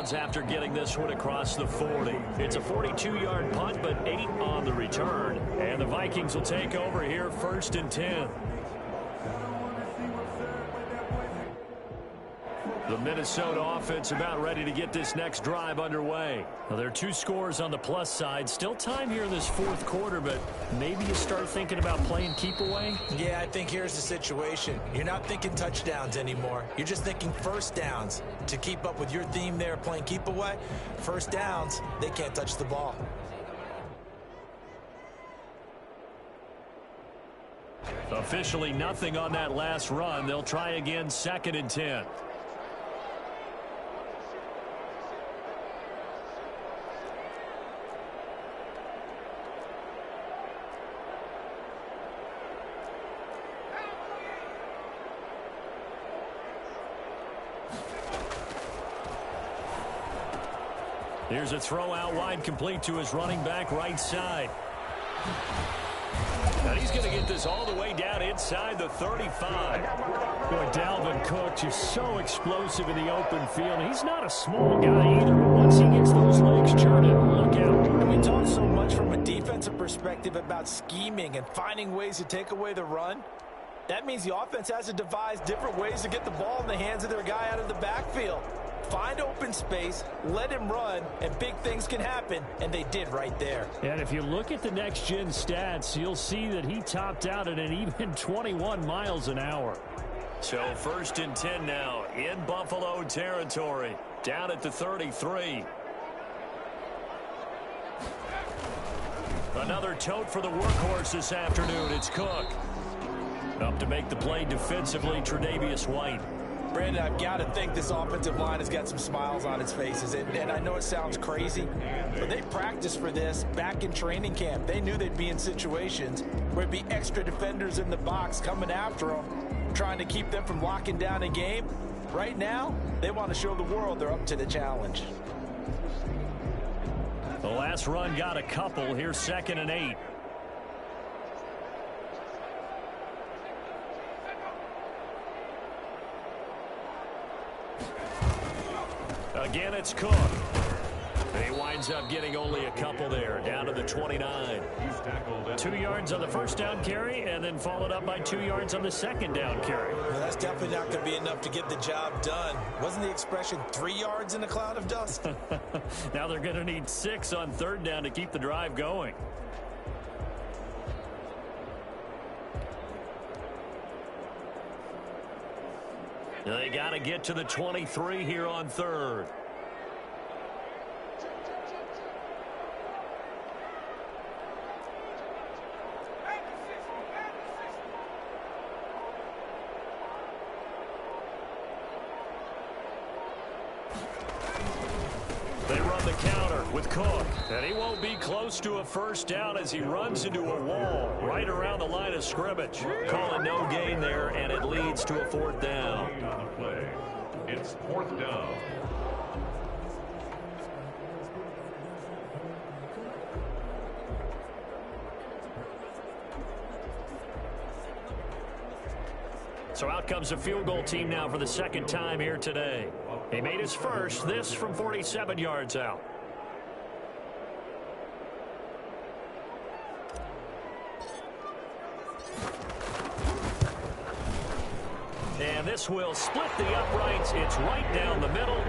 downs after getting this one across the 40. It's a 42-yard punt, but 8 on the return. And the Vikings will take over here, 1st and 10. The Minnesota offense about ready to get this next drive underway. Well, there are 2 scores on the plus side. Still time here in this 4th quarter, but maybe you start thinking about playing keep away? Yeah, I think here's the situation. You're not thinking touchdowns anymore. You're just thinking first downs. To keep up with your theme there, playing keep away, first downs, they can't touch the ball. Officially nothing on that last run. They'll try again, 2nd and 10. Here's a throw out wide, complete to his running back right side. And he's going to get this all the way down inside the 35. Boy, Dalvin Cook just so explosive in the open field. He's not a small guy either, but once he gets those legs churning, look out. And we talk so much from a defensive perspective about scheming and finding ways to take away the run. That means the offense has to devise different ways to get the ball in the hands of their guy out of the backfield. Find open space, let him run, and big things can happen, and they did right there. And if you look at the next-gen stats, you'll see that he topped out at an even 21 miles an hour. So 1st and 10 now in Buffalo territory, down at the 33. Another tote for the workhorse this afternoon. It's Cook. Up to make the play defensively, Tre'Davious White. Brandon, I've got to think this offensive line has got some smiles on its faces. And I know it sounds crazy, but they practiced for this back in training camp. They knew they'd be in situations where it'd be extra defenders in the box coming after them, trying to keep them from locking down a game. Right now, they want to show the world they're up to the challenge. The last run got a couple. Here's 2nd and 8. Again, it's Cook. He winds up getting only a couple there, down to the 29. 2 yards on the first down carry, and then followed up by 2 yards on the second down carry. Well, that's definitely not going to be enough to get the job done. Wasn't the expression 3 yards in a cloud of dust? Now they're going to need 6 on 3rd down to keep the drive going. They got to get to the 23 here on 3rd. They run the counter with Cook, and he won't be close to a first down as he runs into a wall right around the line of scrimmage. Calling no gain there, and it leads to a 4th down. It's 4th down. So out comes a field goal team now for the 2nd time here today. He made his first, this from 47 yards out. And this will split the uprights. It's right down the middle,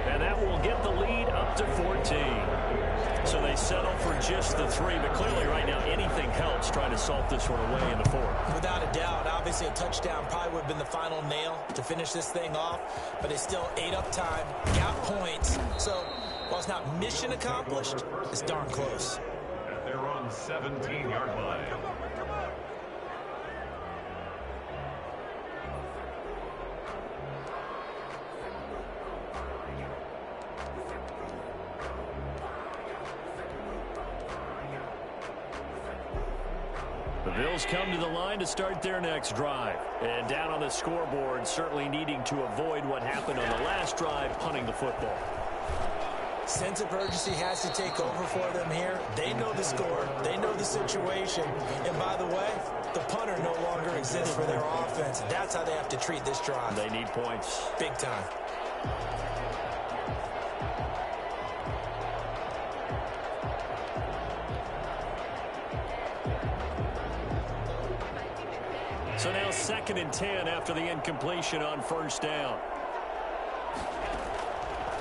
and that will get the lead up to 14. So they settle for just the 3, but clearly right now anything helps trying to salt this one away in the 4th. Without a doubt, obviously a touchdown probably would have been the final nail to finish this thing off, but it's still ate up time, got points. So while it's not mission accomplished, it's darn close. At their own 17-yard line. The Bills come to the line to start their next drive. And down on the scoreboard, certainly needing to avoid what happened on the last drive, punting the football. Sense of urgency has to take over for them here. They know the score. They know the situation. And by the way, the punter no longer exists for their offense. That's how they have to treat this drive. They need points. Big time. So now 2nd and 10 after the incompletion on first down.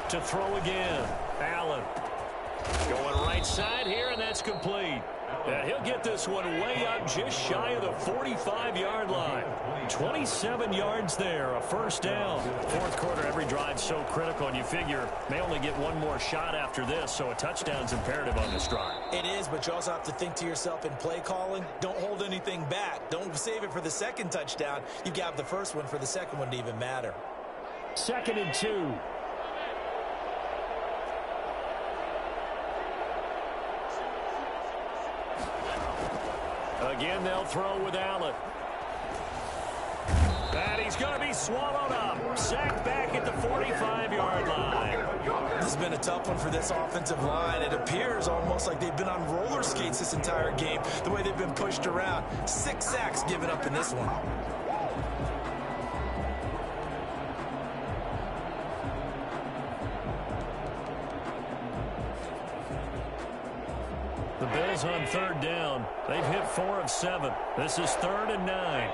To throw again. Allen. Going right side here, and that's complete. He'll get this one way up just shy of the 45-yard line. 27 yards there, a first down. Fourth quarter, every drive so critical, and you figure may only get one more shot after this, so a touchdown's imperative on this drive. It is, but you also have to think to yourself in play calling, don't hold anything back. Don't save it for the second touchdown. You got the first one for the second one to even matter. 2nd and 2. Again, they'll throw with Allen. And he's going to be swallowed up. Sacked back at the 45-yard line. This has been a tough one for this offensive line. It appears almost like they've been on roller skates this entire game, the way they've been pushed around. 6 sacks given up in this one. The Bills on 3rd down. They've hit 4 of 7. This is 3rd and 9.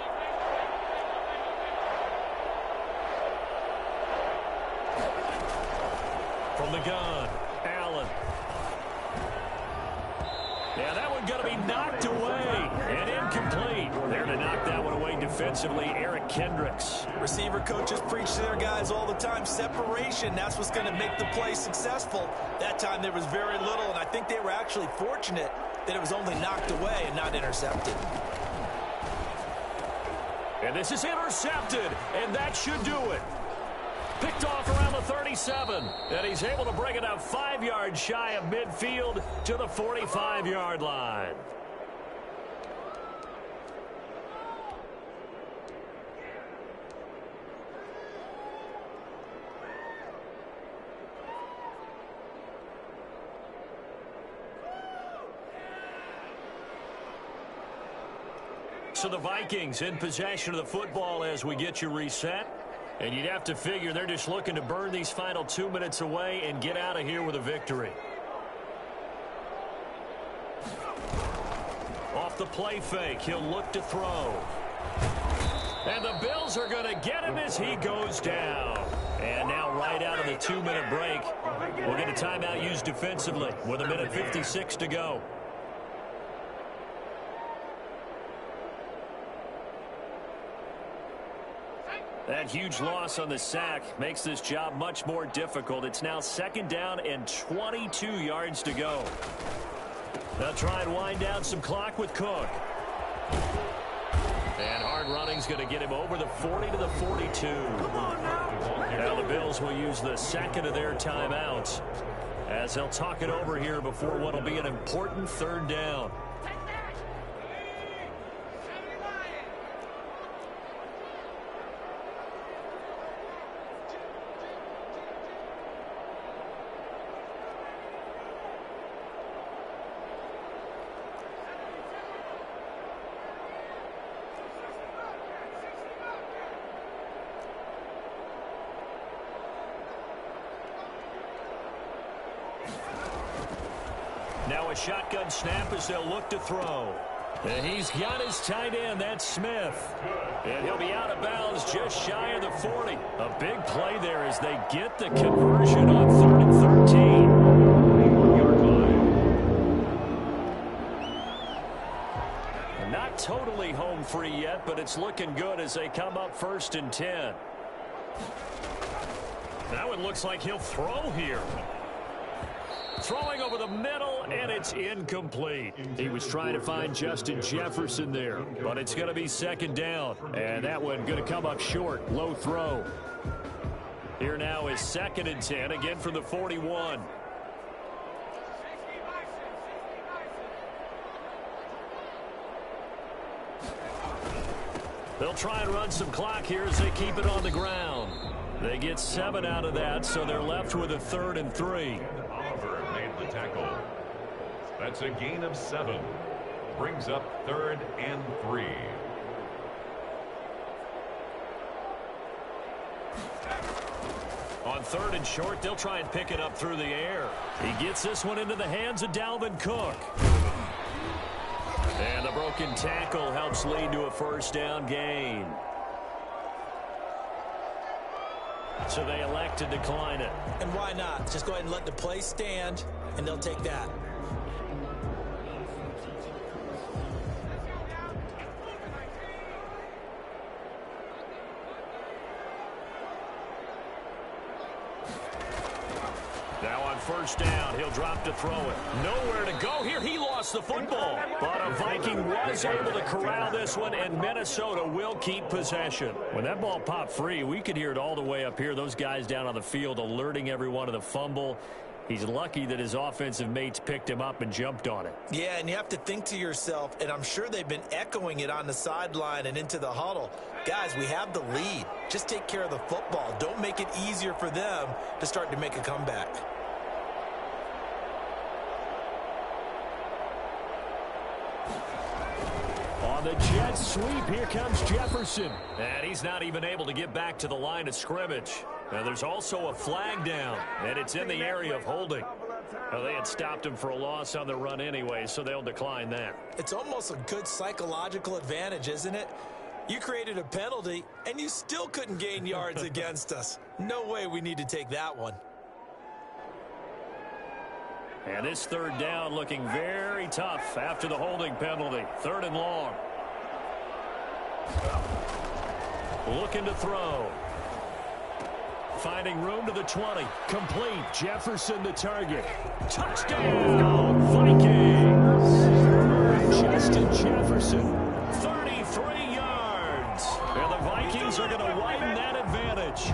From the gun, Allen. Yeah, that one going to be knocked away and incomplete. There to knock that one away defensively, Eric Kendricks. Receiver coaches preach to their guys all the time. Separation, that's what's going to make the play successful. That time there was very little, and I think they were actually fortunate that it was only knocked away and not intercepted. And this is intercepted, and that should do it. Picked off around the 37, and he's able to bring it up 5 yards shy of midfield to the 45-yard line. So the Vikings in possession of the football as we get you reset. And you'd have to figure they're just looking to burn these final 2 minutes away and get out of here with a victory. Off the play fake, he'll look to throw. And the Bills are going to get him as he goes down. And now right out of the 2-minute break, we'll get a timeout used defensively with 1:56 to go. That huge loss on the sack makes this job much more difficult. It's now 2nd down and 22 yards to go. They'll try and wind down some clock with Cook. And hard running's going to get him over the 40 to the 42. Now the Bills will use the second of their timeouts as they'll talk it over here before what will be an important 3rd down. Now a shotgun snap as they'll look to throw. And he's got his tight end, that's Smith. And he'll be out of bounds just shy of the 40. A big play there as they get the conversion on 3rd and 13. Not totally home free yet, but it's looking good as they come up 1st and 10. That one looks like he'll throw here. Throwing over the middle, and it's incomplete. He was trying to find Justin Jefferson there, but it's going to be 2nd down. And that one going to come up short, low throw. Here now is 2nd and 10, again from the 41. They'll try and run some clock here as they keep it on the ground. They get 7 out of that, so they're left with a 3rd and 3. The tackle. That's a gain of 7. Brings up 3rd and 3. On 3rd and short, they'll try and pick it up through the air. He gets this one into the hands of Dalvin Cook. And the broken broken tackle helps lead to a first down gain. So they elect to decline it. And why not? Just go ahead and let the play stand, and they'll take that. Now on first down, he'll drop to throw it. Nowhere to go here. He lost the football. But a Viking was able to corral this one, and Minnesota will keep possession. When that ball popped free, we could hear it all the way up here. Those guys down on the field alerting everyone of the fumble. He's lucky that his offensive mates picked him up and jumped on it. Yeah, and you have to think to yourself, and I'm sure they've been echoing it on the sideline and into the huddle. Guys, we have the lead. Just take care of the football. Don't make it easier for them to start to make a comeback. On the jet sweep, here comes Jefferson. And he's not even able to get back to the line of scrimmage. Now there's also a flag down, and it's in the area of holding. Well, they had stopped him for a loss on the run anyway, so they'll decline that. It's almost a good psychological advantage, isn't it? You created a penalty, and you still couldn't gain yards against us. No way we need to take that one. And this third down looking very tough after the holding penalty. 3rd and long. Looking to throw. Finding room to the 20. Complete. Jefferson the target. Touchdown, Vikings. Justin Jefferson. 33 yards. And the Vikings are going to widen that advantage.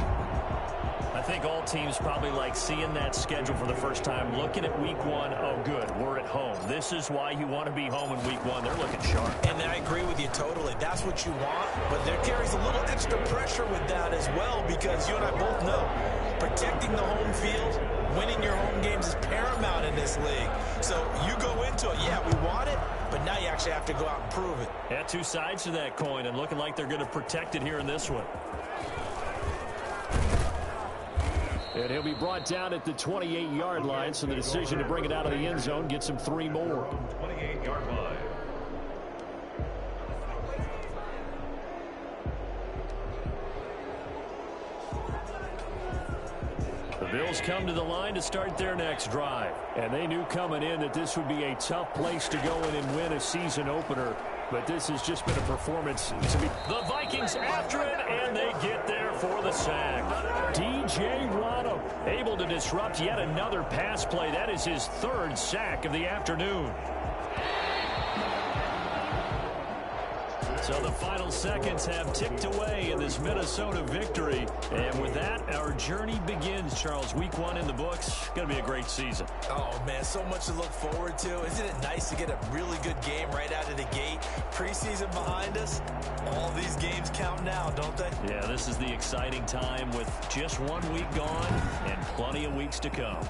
I think all teams probably like seeing that schedule for the first time, looking at week 1. Oh, good, we're at home. This is why you want to be home in week 1. They're looking sharp. And I agree with you totally. That's what you want, but there carries a little extra pressure with that as well, because you and I both know protecting the home field, winning your home games is paramount in this league. So you go into it, yeah, we want it, but now you actually have to go out and prove it. Yeah, two sides to that coin, and looking like they're going to protect it here in this one. And he'll be brought down at the 28-yard line, so the decision to bring it out of the end zone gets him 3 more. 28-yard line. The Bills come to the line to start their next drive. And they knew coming in that this would be a tough place to go in and win a season opener. But this has just been a performance to be. The Vikings after it, and they get there for the sack. DJ Rodham able to disrupt yet another pass play. That is his 3rd sack of the afternoon. So the final seconds have ticked away in this Minnesota victory. And with that, our journey begins, Charles. Week 1 in the books. Going to be a great season. Oh, man, so much to look forward to. Isn't it nice to get a really good game right out of the gate? Preseason behind us. All these games count now, don't they? Yeah, this is the exciting time with just 1 week gone and plenty of weeks to come.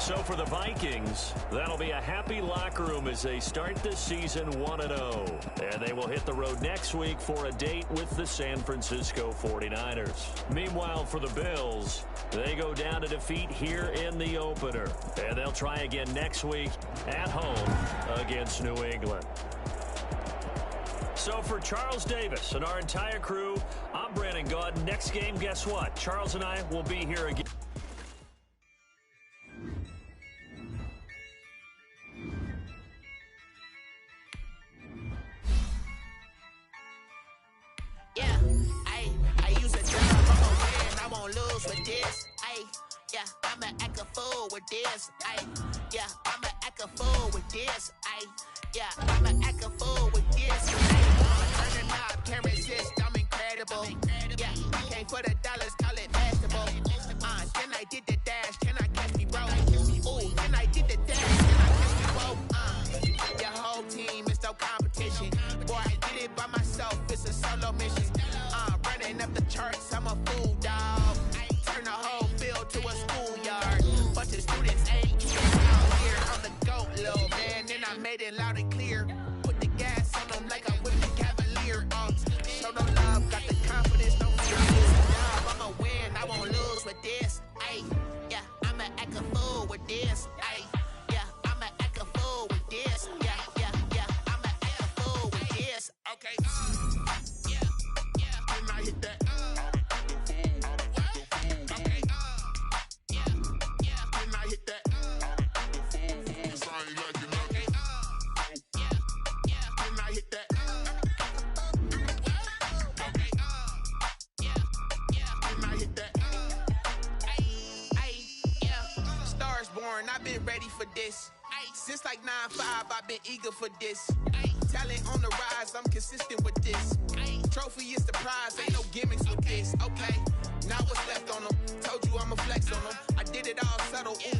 So for the Vikings, that'll be a happy locker room as they start this season 1-0. And they will hit the road next week for a date with the San Francisco 49ers. Meanwhile, for the Bills, they go down to defeat here in the opener. And they'll try again next week at home against New England. So for Charles Davis and our entire crew, I'm Brandon Gaud. Next game, guess what? Charles and I will be here again. Yeah, I use a job, I'm a win, I won't lose with this. Yeah, I'ma act a fool with this. Yeah, I'ma act a fool with this. Yeah, I'ma act a fool with this. Turn the knob, can't resist, I'm incredible. Yeah, came for the dollars, call it basketball. Then I did the dash, can I catch me, bro? Ooh, then I did the dash, can I catch me, bro? Your whole team is no competition. Boy, I did it by myself, it's a solo mission. Running up the charts, I'm a fool, dog. Turn the whole field to a schoolyard. Bunch of students ain't out here. I'm the GOAT, little man, and I made it loud and clear. Put the gas on them like I'm with the Cavalier. Show no love, got the confidence, no fear. I'ma win, I won't lose with this. Yeah, I'ma act a fool with this. Yeah, I'ma act a fool with this. Yeah, learn, I've been ready for this. Since like 9-5, I've been eager for this. Talent on the rise, I'm consistent with this. Trophy is the prize, ain't no gimmicks with this. Okay, now what's left on them? Told you I'ma flex on them. I did it all subtle. Ooh,